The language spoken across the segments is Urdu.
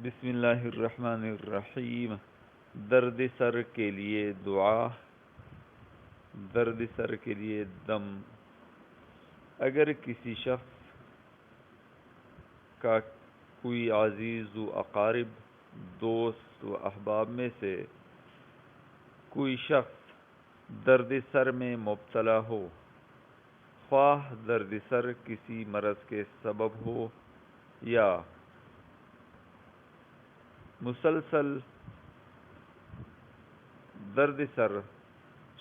بسم اللہ الرحمن الرحیم۔ درد سر کے لیے دعا۔ درد سر کے لیے دم۔ اگر کسی شخص کا کوئی عزیز و اقارب، دوست و احباب میں سے کوئی شخص درد سر میں مبتلا ہو، خواہ درد سر کسی مرض کے سبب ہو یا مسلسل درد سر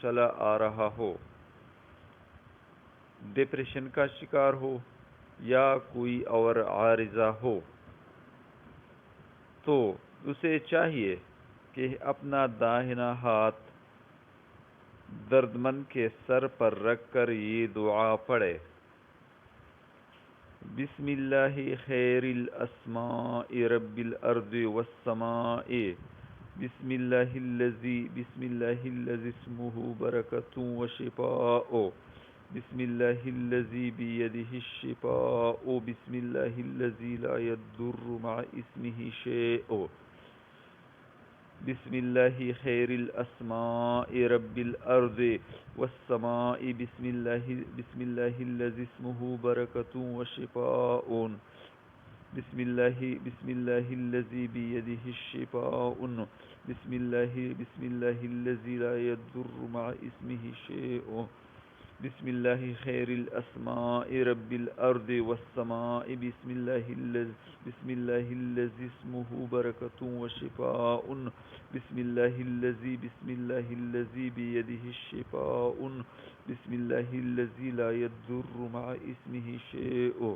چلا آ رہا ہو، ڈپریشن کا شکار ہو یا کوئی اور عارضہ ہو، تو اسے چاہیے کہ اپنا داہنا ہاتھ درد مند کے سر پر رکھ کر یہ دعا پڑھے: بسم اللہ خیر الاسماء رب الارض والسماء، بسم اللہ الذی اسمہ برکۃ وشفاء، بسم اللہ الذی بیدہ الشفاء، بسم اللہ الذی لا یضر مع اسمہ شیء، بسم اللہ خیر الاسماء رب الارض والسماء، بسم اللہ الذی اسمہ برکۃ وشفاء، بسم اللہ الذی بیدہ الشفاء، بسم اللہ الذی لا یضر مع اسمہ شیء، بسم اللہ خیر الاسماء رب الارض والسماء، بسم اللہ الذی اسمہ برکۃ وشفاء، بسم اللہ الذی بیدہ الشفاء، بسم اللہ الذی لا یضر مع اسمہ شیء۔